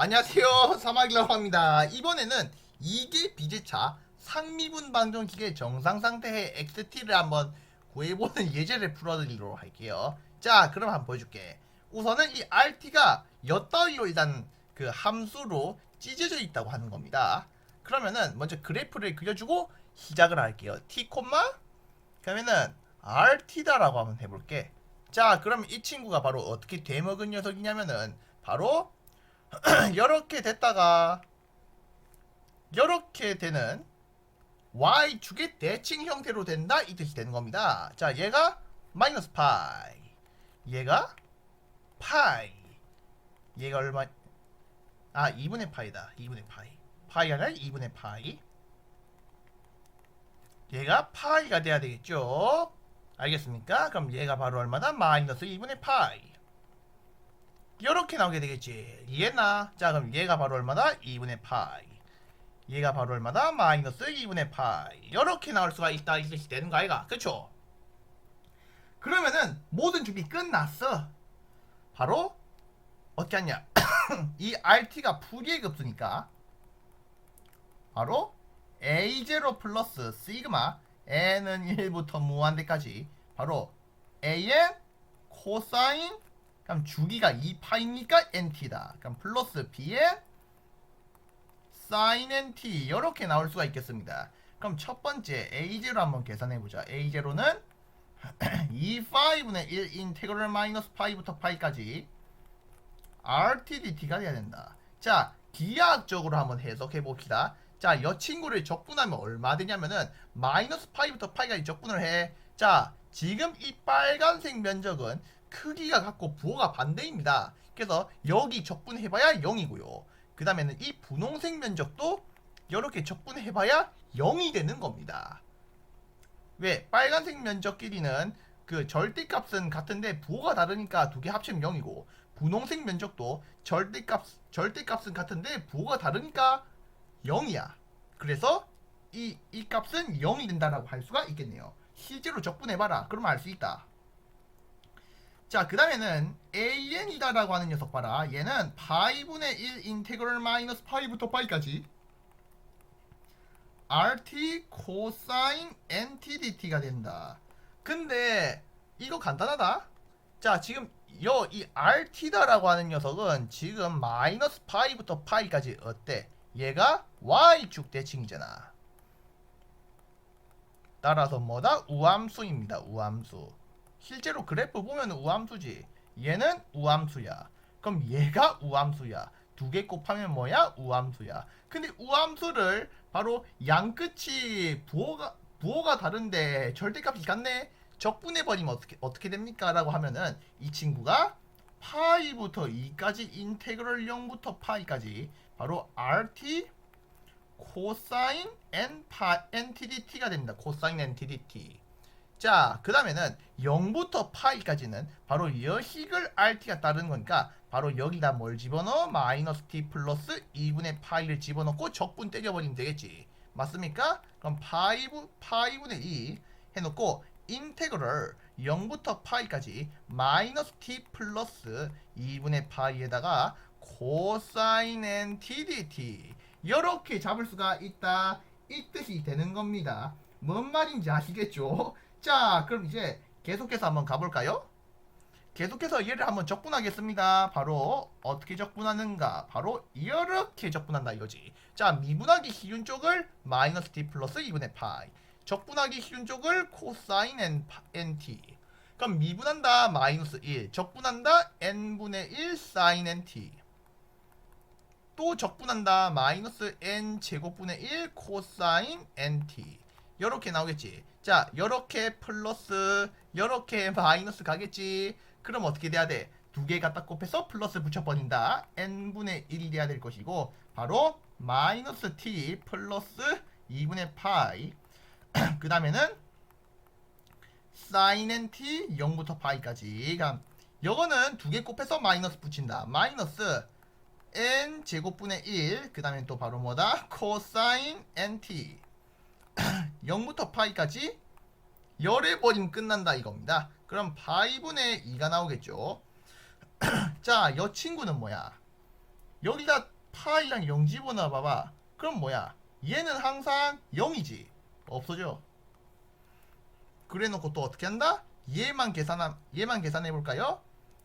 안녕하세요. 사막이라고 합니다. 이번에는 2개 비제차 상미분 방정식의 정상 상태의 XT를 한번 구해보는 예제를 풀어드리도록 할게요. 자, 그럼 한번 보여줄게. 우선은 이 RT가 엿더위로 일단 그 함수로 찢어져 있다고 하는 겁니다. 그러면은 먼저 그래프를 그려주고 시작을 할게요. T, 그러면은 RT다라고 한번 해볼게. 자, 그럼 이 친구가 바로 어떻게 되먹은 녀석이냐면은 바로 이렇게 됐다가 이렇게 되는 y축의 대칭 형태로 된다 이 뜻이 되는 겁니다. 자, 얘가 마이너스 파이, 얘가 파이, 얘가 얼마? 2분의 파이다. 2분의 파이. 파이가 아니라 2분의 파이. 얘가 파이가 돼야 되겠죠? 알겠습니까? 그럼 얘가 바로 얼마다? 마이너스 2분의 파이. 이렇게 나오게 되겠지. 이해했나? 자, 그럼 얘가 바로 얼마다? 2분의 파이. 얘가 바로 얼마다? 마이너스 2분의 파이. 이렇게 나올 수가 있다. 이 뜻이 되는 거 아이가? 그쵸? 그러면은 모든 준비 끝났어. 바로 어떻게 하냐? 이 RT가 풀이의 급수니까 바로 A0 플러스 시그마 N은 1부터 무한대까지 바로 AN 코사인 그럼 주기가 2파이니까 NT다. 그럼 플러스 BN sin NT 이렇게 나올 수가 있겠습니다. 그럼 첫 번째 A0 한번 계산해보자. A0는 2파이분의 1 인테그럴 마이너스 파이부터 파이까지 RTDT가 돼야 된다. 자, 기하학적으로 한번 해석해 봅시다. 자, 이 친구를 적분하면 얼마 되냐면은 마이너스 파이부터 파이까지 적분을 해. 자, 지금 이 빨간색 면적은 크기가 같고 부호가 반대입니다. 그래서 여기 적분해봐야 0이고요. 그 다음에는 이 분홍색 면적도 이렇게 적분해봐야 0이 되는 겁니다. 왜? 빨간색 면적 끼리는 그 절대값은 같은데 부호가 다르니까 두 개 합치면 0이고 분홍색 면적도 절대값은 같은데 부호가 다르니까 0이야. 그래서 이 값은 0이 된다라고 할 수가 있겠네요. 실제로 적분해봐라. 그러면 알 수 있다. 자, 그 다음에는 AN이다라고 하는 녀석 봐라. 얘는 파이분의 1 인테그럴 마이너스 파이부터 파이까지 RT 코사인 NTDT가 된다. 근데 이거 간단하다. 자, 지금 이 RT다라고 하는 녀석은 지금 마이너스 파이부터 파이까지 어때? 얘가 Y축 대칭이잖아. 따라서 뭐다? 우함수입니다. 우함수. 실제로 그래프 보면 우함수지. 얘는 우함수야. 그럼 얘가 우함수야. 두 개 곱하면 뭐야? 우함수야. 근데 우함수를 바로 양끝이 부호가 다른데 절대값이 같네. 적분해버리면 어떻게 됩니까? 라고 하면은 이 친구가 파이부터 2까지 인테그럴 0부터 파이까지 바로 RT 코사인 NTDT가 됩니다. 코사인 NTDT. 자, 그 다음에는 0부터 파이까지는 바로 여식을 RT가 따르는 거니까 바로 여기다 뭘 집어넣어? 마이너스 T 플러스 2분의 파이를 집어넣고 적분 때려버리면 되겠지. 맞습니까? 그럼 파이분의 2 해놓고 인테그럴 0부터 파이까지 마이너스 T 플러스 2분의 파이에다가 코사인 NTDT 이렇게 잡을 수가 있다. 이 뜻이 되는 겁니다. 뭔 말인지 아시겠죠? 자, 그럼 이제 계속해서 한번 가볼까요? 계속해서 얘를 한번 적분하겠습니다. 바로 어떻게 적분하는가? 바로 이렇게 적분한다 이거지. 자, 미분하기 쉬운 쪽을 마이너스 t 플러스 2분의 파이, 적분하기 쉬운 쪽을 코사인 nt. 그럼 미분한다 마이너스 1, 적분한다 n분의 1 사인 nt. 또 적분한다 마이너스 n 제곱분의 1 코사인 nt. 요렇게 나오겠지. 자, 요렇게 플러스 요렇게 마이너스 가겠지. 그럼 어떻게 돼야 돼? 두 개 갖다 곱해서 플러스 붙여버린다. n분의 1이 돼야 될 것이고 바로 마이너스 t 플러스 2분의 파이 그 다음에는 sin nt 0부터 파이까지. 그럼 요거는 두 개 곱해서 마이너스 붙인다. 마이너스 n 제곱분의 1 그 다음에 또 바로 뭐다? 코사인 nt 0부터 파이까지 열해버리면 끝난다 이겁니다. 그럼 파이분의 2가 나오겠죠. 자, 이 친구는 뭐야? 여기다 파이랑 0 집어넣어 봐봐. 그럼 뭐야? 얘는 항상 0이지. 없어져. 그래 놓고 또 어떻게 한다? 얘만 계산해 볼까요?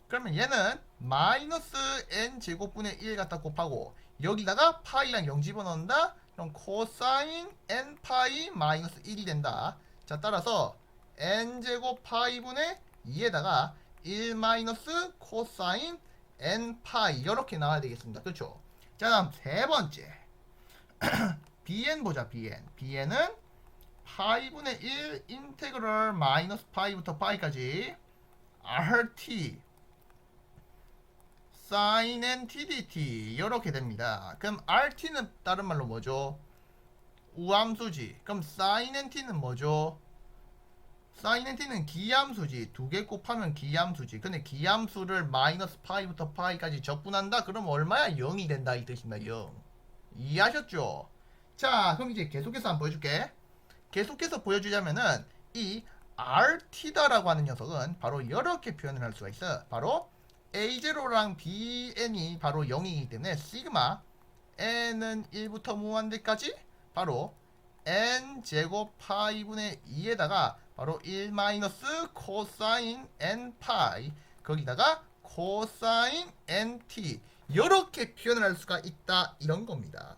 그러면 얘는 마이너스 n 제곱분의 1 갖다 곱하고 여기다가 파이랑 0 집어넣는다? 그럼 코사인 n 파이 마이너스 1이 된다. 자, 따라서 n 제곱 파이분의 2에다가 1 마이너스 코사인 n 파이 이렇게 나와야 되겠습니다. 그렇죠? 자, 다음 세 번째 bn 보자. bn은 파이분의 1 인테그럴 마이너스 파이부터 파이까지 rt sin n t dt 이렇게 됩니다. 그럼 rt는 다른 말로 뭐죠? 우함수지. 그럼 sin n t는 뭐죠? sin n t는 기함수지. 두 개 곱하면 기함수지. 근데 기함수를 마이너스 파이부터 파이까지 적분한다? 그럼 얼마야? 0이 된다 이 뜻입니다. 0. 이해하셨죠? 자, 그럼 이제 계속해서 한번 보여줄게. 계속해서 보여주자면은 이 rt다라고 하는 녀석은 바로 이렇게 표현을 할 수가 있어. 바로 a0랑 bn이 바로 0이기 때문에 시그마 n은 1부터 무한대까지 바로 n 제곱 파이분의 2에다가 바로 1 마이너스 코사인 n 파이 거기다가 코사인 nt 이렇게 표현을 할 수가 있다 이런 겁니다.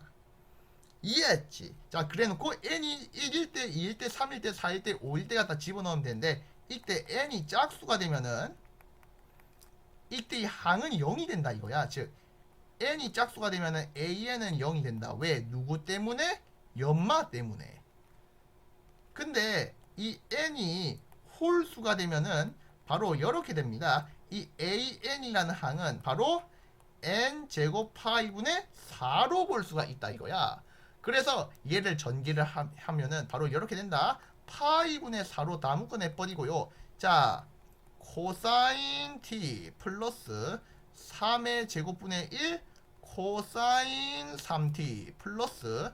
이해했지? 자, 그래놓고 n이 1일 때, 2일 때, 3일 때, 4일 때, 5일 때 갖다 집어넣으면 되는데 이때 n이 짝수가 되면은 이때 이 항은 0이 된다 이거야. 즉 n이 짝수가 되면은 an은 0이 된다. 왜? 누구 때문에? 연마 때문에. 근데 이 n이 홀수가 되면은 바로 이렇게 됩니다. 이 an이라는 항은 바로 n 제곱 파이분의 4로 볼 수가 있다 이거야. 그래서 얘를 전개를 하면은 바로 이렇게 된다. 파이분의 4로 다 묶어내버리고요. 자, 코사인 t 플러스 3의 제곱분의 1 코사인 3t 플러스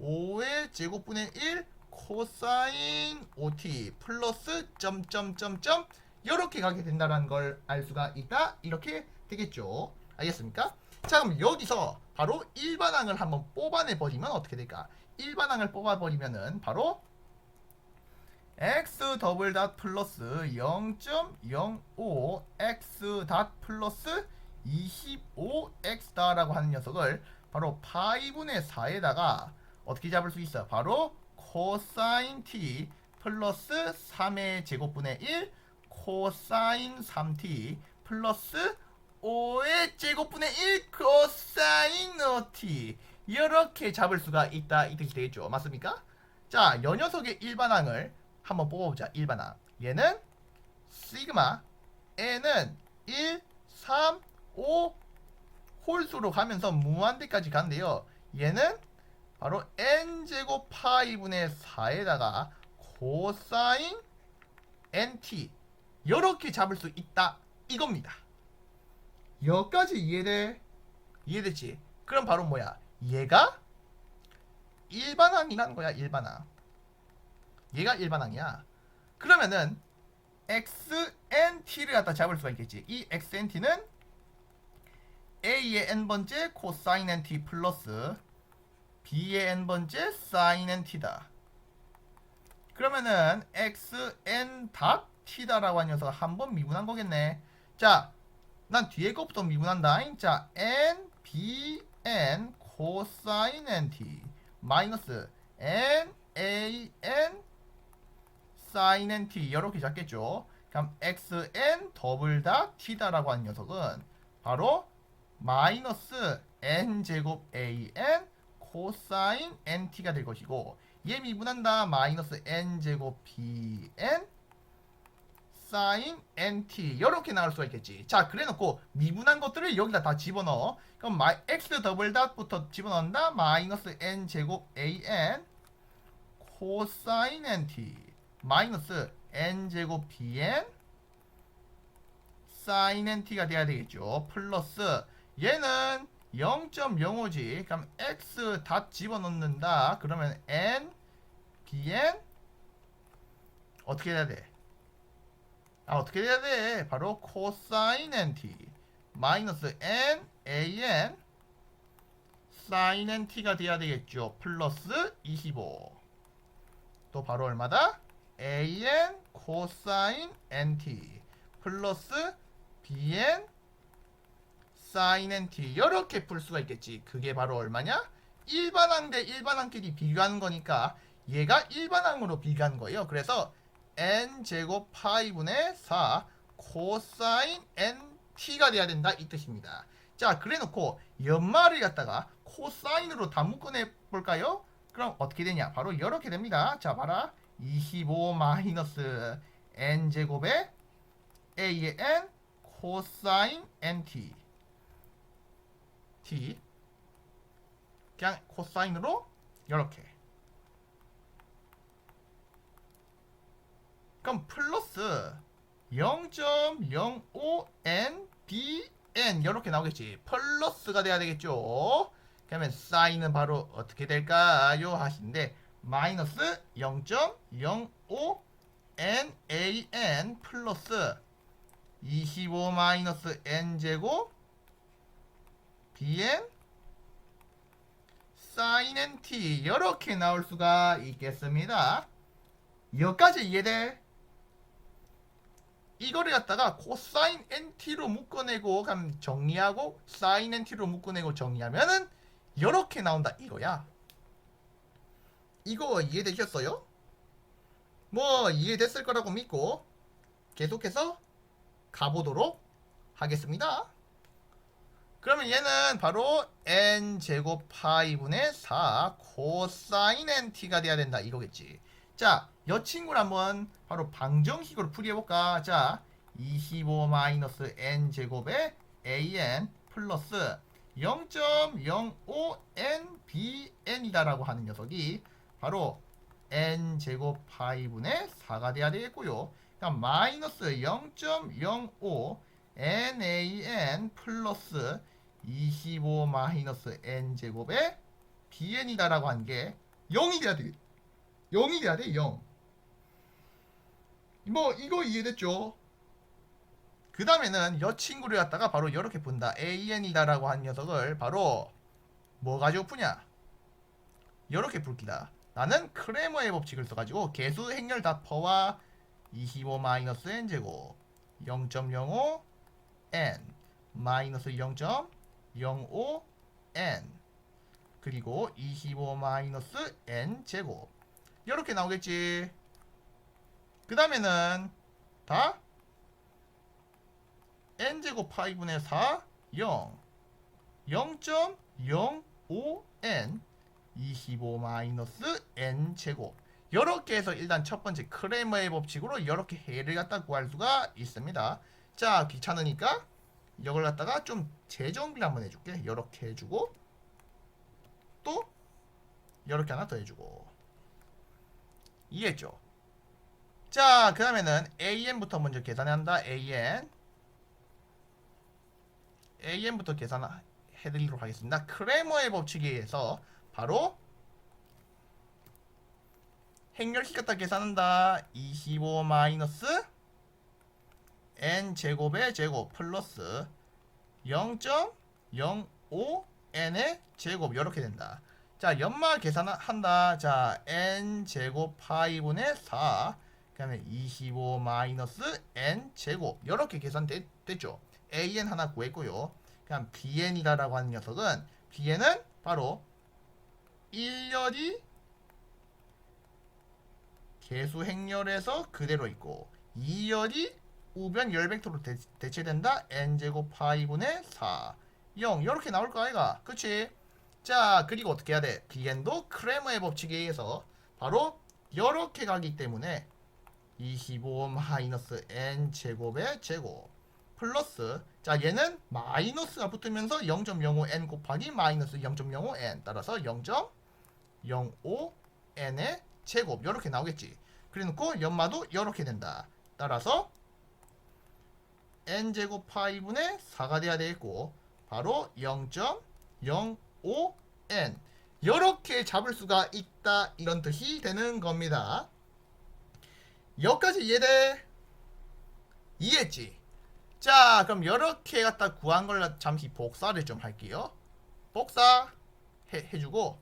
5의 제곱분의 1 코사인 5t 플러스 점점점점 이렇게 가게 된다는 걸 알 수가 있다. 이렇게 되겠죠. 알겠습니까? 자, 그럼 여기서 바로 일반항을 한번 뽑아내 버리면 어떻게 될까? 일반항을 뽑아 버리면은 바로 x 더블 닷 플러스 0.05 x 닷 플러스 25x다라고 하는 녀석을 바로 파이분의 4에다가 어떻게 잡을 수 있어? 바로 코사인 t 플러스 3의 제곱분의 1 코사인 3t 플러스 5의 제곱분의 1 코사인 5t 이렇게 잡을 수가 있다 이 뜻이 되겠죠. 맞습니까? 자, 이 녀석의 일반항을 한번 뽑아보자. 일반항. 얘는 시그마 n은 1, 3, 5 홀수로 가면서 무한대까지 가는데요. 얘는 바로 n제곱 파이분의 4에다가 코사인 nt 이렇게 잡을 수 있다 이겁니다. 여기까지 이해돼? 이해됐지? 그럼 바로 뭐야? 얘가 일반항이라는 거야. 일반항. 얘가 일반항이야. 그러면은 xnt를 갖다 잡을 수가 있겠지. 이 xnt는 a의 n번째 코사인 nt 플러스 b의 n번째 사인 nt다. 그러면은 xn 닷 t다라고 하는 녀석을 한번 미분한 거겠네. 자, 난 뒤에 것부터 미분한다. 자, n bn 코사인 nt 마이너스 n a n 사인 nt 이렇게 잡겠죠. 그럼 xn 더블 닷 t다라고 하는 녀석은 바로 마이너스 n 제곱 an 코사인 nt가 될 것이고 얘 미분한다. 마이너스 n 제곱 bn 사인 nt 이렇게 나올 수가 있겠지. 자, 그래놓고 미분한 것들을 여기다 다 집어넣어. 그럼 x 더블 닷부터 집어넣는다. 마이너스 n 제곱 an 코사인 nt 마이너스 n 제곱 bn 사인 nt가 돼야 되겠죠. 플러스 얘는 0.05지. 그럼 x 닷 집어넣는다. 그러면 n bn 어떻게 돼야 돼? 어떻게 돼야 돼? 바로 코사인 nt 마이너스 n an sin nt가 돼야 되겠죠. 플러스 25. 또 바로 얼마다? an cosine nt 플러스 bn sin nt. 이렇게 풀 수가 있겠지. 그게 바로 얼마냐? 일반항 대 일반항끼리 비교하는 거니까 얘가 일반항으로 비교하는 거예요. 그래서 n제곱 파이분의 4 코사인 nt가 돼야 된다 이 뜻입니다. 자, 그래놓고 연말을 갖다가 코사인으로 다 묶어내 볼까요? 그럼 어떻게 되냐? 바로 이렇게 됩니다. 자, 봐라. 25 마이너스 n제곱에 a의 n 코사인 nt t 그냥 코사인으로 이렇게. 그럼 플러스 0.05n bn 이렇게 나오겠지. 플러스가 돼야 되겠죠. 그러면 사인은 바로 어떻게 될까요? 하시는데 마이너스 0.05 nan 플러스 25 마이너스 n제곱 bn sin nt 이렇게 나올 수가 있겠습니다. 여기까지 이해돼? 이거를 갖다가 코사인 nt로 묶어내고 그럼 정리하고 사인 nt로 묶어내고 정리하면은 이렇게 나온다 이거야. 이거 이해되셨어요? 뭐 이해됐을 거라고 믿고 계속해서 가보도록 하겠습니다. 그러면 얘는 바로 n제곱 파이분의 4 코사인 nt가 돼야 된다 이거겠지. 자, 이 친구를 한번 바로 방정식으로 풀이해볼까? 자, 25 마이너스 n제곱에 an 플러스 0.05 nbn이다라고 하는 녀석이 바로 n제곱 파이분의 4가 돼야 되겠고요. 그러니까 마이너스 0.05 nan 플러스 25 마이너스 n제곱에 bn이다라고 한 게 0이 돼야 돼. 0이 돼야 돼. 0. 뭐 이거 이해됐죠? 그 다음에는 이 친구를 갖다가 바로 이렇게 푼다. an이다라고 한 녀석을 바로 뭐 가지고 푸냐? 이렇게 풀기다. 나는 크레머의 법칙을 써가지고 개수 행렬 다 퍼와 25 마이너스 n제곱 0.05 n 마이너스 0.05 n 그리고 25 마이너스 n제곱 이렇게 나오겠지. 그 다음에는 다 n제곱 파이분의 4 0 0.05n 25 마이너스 n제곱 이렇게 해서 일단 첫 번째 크레머의 법칙으로 이렇게 해를 갖다 구할 수가 있습니다. 자, 귀찮으니까 이걸 갖다가 좀 재정비를 한번 해줄게. 이렇게 해주고 또 이렇게 하나 더 해주고. 이해했죠? 자, 그 다음에는 an부터 먼저 계산한다. an부터 계산해드리도록 하겠습니다. 크레머의 법칙에 의해서 바로 행렬식 갖다 계산한다. 25 마이너스 n제곱의 제곱 플러스 0.05n의 제곱 이렇게 된다. 자, 연말 계산한다. 자, n제곱 파이분의 4 그 다음에 25 마이너스 n제곱 이렇게 계산됐죠. an 하나 구했고요. 그냥 bn이다라고 하는 녀석은 bn은 바로 1열이 개수 행렬에서 그대로 있고 2열이 우변 열벡터로 대체된다. n제곱 파이분의 4 0 이렇게 나올 거 아이가? 그치? 자, 그리고 어떻게 해야 돼? bn도 크레머의 법칙에 의해서 바로 이렇게 가기 때문에 25 마이너스 n제곱의 제곱 플러스 자, 얘는 마이너스가 붙으면서 0.05n 곱하기 마이너스 0.05n 따라서 0.05n의 제곱 이렇게 나오겠지. 그래놓고 연마도 이렇게 된다. 따라서 n제곱 파이분의 4가 돼야 되겠고 바로 0.05n 이렇게 잡을 수가 있다 이런 뜻이 되는 겁니다. 여기까지 이해돼? 이해했지? 자, 그럼 이렇게 갖다 구한 걸 잠시 복사를 좀 할게요. 복사 해주고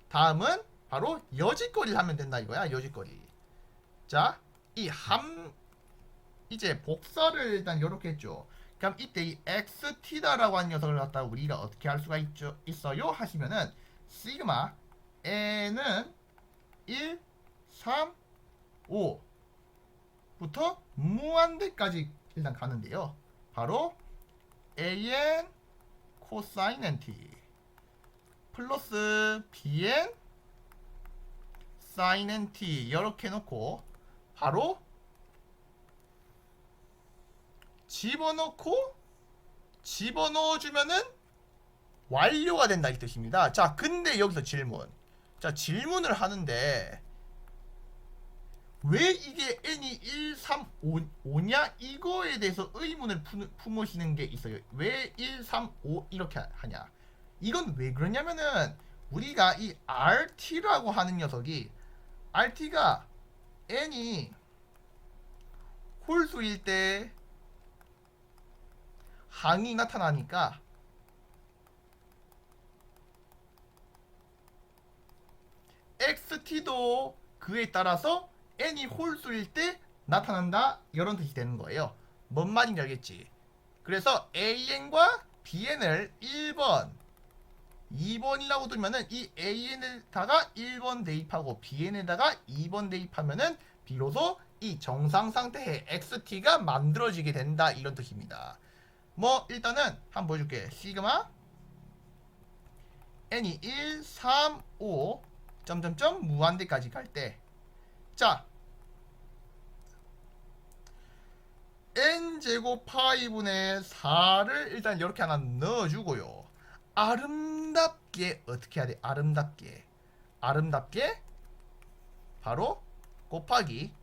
다음은 바로 여짓거리를 하면 된다 이거야. 여짓거리. 자, 이제 복사를 일단 이렇게 했죠. 그럼 이때 이 xt다라고 하는 녀석을 갖다가 우리가 어떻게 할 수가 있어요? 하시면은 시그마 n은 1, 3, 5부터 무한대까지 일단 가는데요. 바로 an 코사인 nt 플러스 bn 사인 nt 이렇게 놓고 바로 집어넣어주면은 완료가 된다 이 뜻입니다. 자, 근데 여기서 질문. 자, 질문을 하는데 왜 이게 n이 1, 3, 5냐? 이거에 대해서 의문을 품으시는 게 있어요. 왜 1, 3, 5 이렇게 하냐? 이건 왜 그러냐면은 우리가 이 RT라고 하는 녀석이 RT가 n이 홀수일 때 항이 나타나니까 XT도 그에 따라서 n이 홀수일 때 나타난다 이런 뜻이 되는 거예요. 뭔 말인지 알겠지? 그래서 AN과 BN을 1번 2번이라고 두면은 이 AN에다가 1번 대입하고 BN에다가 2번 대입하면은 비로소 이 정상 상태의 XT가 만들어지게 된다 이런 뜻입니다. 뭐 일단은 한번 보여줄게. 시그마 n이 1, 3, 5 점점점 무한대까지 갈 때 자 n제곱 파이분의 4를 일단 이렇게 하나 넣어주고요. 아름답게 어떻게 해야 돼? 아름답게 바로 곱하기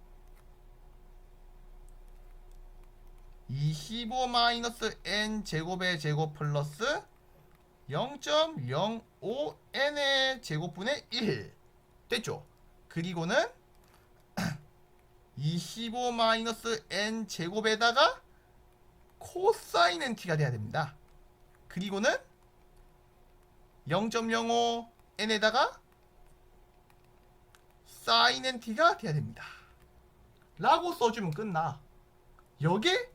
25-n 제곱의 제곱 플러스 0.05n의 제곱분의 1 됐죠? 그리고는 25-n 제곱에다가 코사인 nt가 돼야 됩니다. 그리고는 0.05n에다가 사인 nt가 돼야 됩니다. 라고 써주면 끝나. 여기에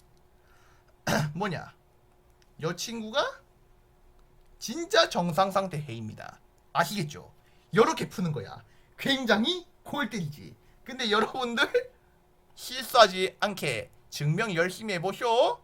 뭐냐? 여 친구가 진짜 정상 상태 해입니다. 아시겠죠? 이렇게 푸는 거야. 굉장히 골 때리지. 근데 여러분들 실수하지 않게 증명 열심히 해보쇼.